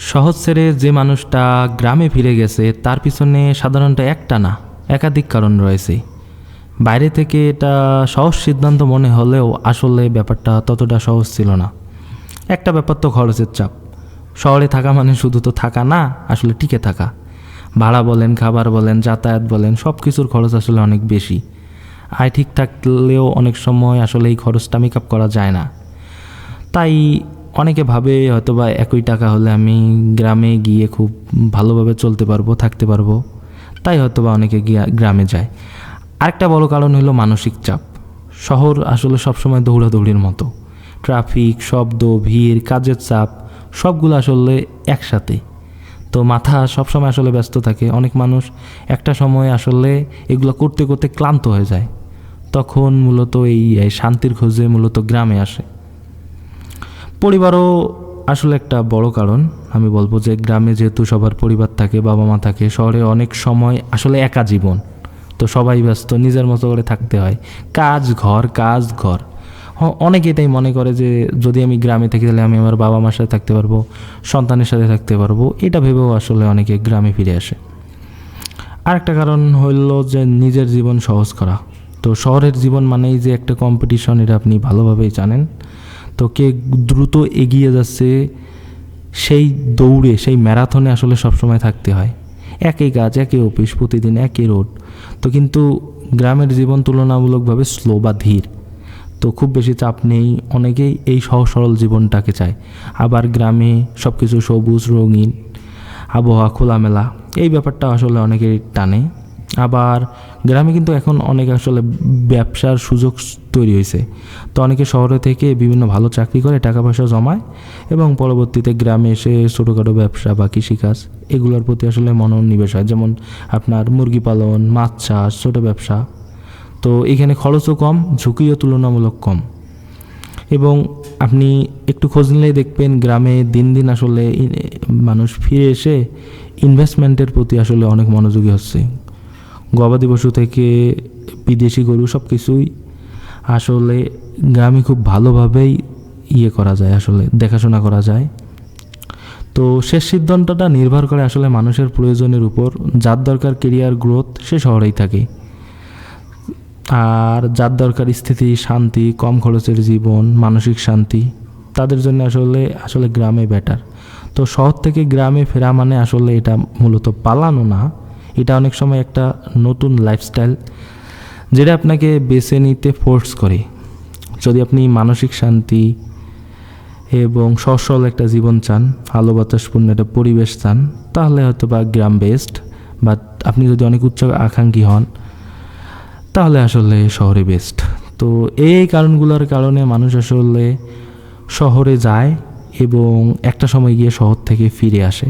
শহর ছেড়ে যে মানুষটা গ্রামে ফিরে গেছে তার পিছনে সাধারণত একটা না একাধিক কারণ রয়েছে। বাইরে থেকে এটা সহজ সিদ্ধান্ত মনে হলেও আসলে ব্যাপারটা ততটা সহজ ছিল না। একটা ব্যাপার তো খরচের চাপ। শহরে থাকা মানে শুধু তো থাকা না, আসলে টিকে থাকা। ভাড়া বলেন, খাবার বলেন, যাতায়াত বলেন, সব কিছুর খরচ আসলে অনেক বেশি। আয় ঠিক থাকলেও অনেক সময় আসলে এই খরচটা মেকআপ করা যায় না। তাই অনেকে ভাবে হয়তোবা একই টাকা হলে আমি গ্রামে গিয়ে খুব ভালোভাবে চলতে পারবো, থাকতে পারবো, তাই হয়তোবা অনেকে গ্রামে যায়। আরেকটা বড় কারণ হলো মানসিক চাপ। শহর আসলে সবসময় দৌড়াদৌড়ির মতো। ট্রাফিক, শব্দ, ভিড়, কাজের চাপ সবগুলো আসলে একসাথে। তো মাথা সবসময় আসলে ব্যস্ত থাকে। অনেক মানুষ একটা সময় আসলে এগুলো করতে করতে ক্লান্ত হয়ে যায়। তখন মূলত এই শান্তির খোঁজে মূলত গ্রামে আসে। পরিবারও আসলে একটা বড় কারণ। আমি বলবো যে গ্রামে যেহেতু সবার পরিবার থাকে, বাবা মা থাকে, শহরে অনেক সময় আসলে একা জীবন। তো সবাই ব্যস্ত, নিজের মতো করে থাকতে হয়। কাজ ঘর, কাজ ঘর। অনেকে এটাই মনে করে যে যদি আমি গ্রামে থাকি তাহলে আমি আমার বাবা মার সাথে থাকতে পারবো, সন্তানের সাথে থাকতে পারবো। এটা ভেবেও আসলে অনেকে গ্রামে ফিরে আসে। আরেকটা কারণ হলো যে নিজের জীবন সহজ করা। তো শহরের জীবন মানেই যে একটা কম্পিটিশন, এটা আপনি ভালোভাবেই জানেন। তো কে দ্রুত এগিয়ে যাচ্ছে সেই দৌড়ে, সেই ম্যারাথনে আসলে সবসময় থাকতে হয়। একই কাজ, একই অফিস, প্রতিদিন একই রোড। তো কিন্তু গ্রামের জীবন তুলনামূলকভাবে স্লো বা ধীর। তো খুব বেশি চাপ নেই। অনেকেই এই সহজ সরল জীবনটাকে চায়। আবার গ্রামে সব কিছু সবুজ, রঙিন, আবহাওয়া, খোলামেলা, এই ব্যাপারটা আসলে অনেকেই টানে। আবার গ্রামে কিন্তু এখন অনেক আসলে ব্যবসার সুযোগ তৈরি হয়েছে। তো অনেকে শহরে থেকে বিভিন্ন ভালো চাকরি করে টাকা পয়সা জমায় এবং পরবর্তীতে গ্রামে এসে ছোটোখাটো ব্যবসা বা কৃষিকাজ এগুলোর প্রতি আসলে মনোনিবেশ হয়। যেমন আপনার মুরগি পালন, মাছ চাষ, ছোটো ব্যবসা। তো এখানে খরচও কম, ঝুঁকিও তুলনামূলক কম। এবং আপনি একটু খোঁজ নিলেই দেখবেন গ্রামে দিন দিন আসলে মানুষ ফিরে এসে ইনভেস্টমেন্টের প্রতি আসলে অনেক মনোযোগী হচ্ছে। গবাদি পশু থেকে বিদেশি গরু সব কিছুই আসলে গ্রামে খুব ভালোভাবেই করা যায়, আসলে দেখাশোনা করা যায়। তো শেষ সিদ্ধান্তটা নির্ভর করে আসলে মানুষের প্রয়োজনের উপর। যার দরকার কেরিয়ার গ্রোথ সে শহরেই থাকে, আর যার দরকার স্থিতি, শান্তি, কম খরচের জীবন, মানসিক শান্তি, তাদের জন্য আসলে গ্রামে বেটার। তো শহর থেকে গ্রামে ফেরা মানে আসলে এটা মূলত পালানো না, এটা অনেক সময় একটা নতুন লাইফস্টাইল যেটা আপনাকে বেছে নিতে ফোর্স করে। যদি আপনি মানসিক শান্তি এবং সহজ একটা জীবন চান, আলো বাতাসপূর্ণ একটা পরিবেশ চান, তাহলে হয়তো বা গ্রাম বেস্ট। বাট আপনি যদি অনেক উচ্চ আকাঙ্ক্ষী হন তাহলে আসলে শহরে বেস্ট। তো এই কারণগুলোর কারণে মানুষ আসলে শহরে যায় এবং একটা সময় গিয়ে শহর থেকে ফিরে আসে।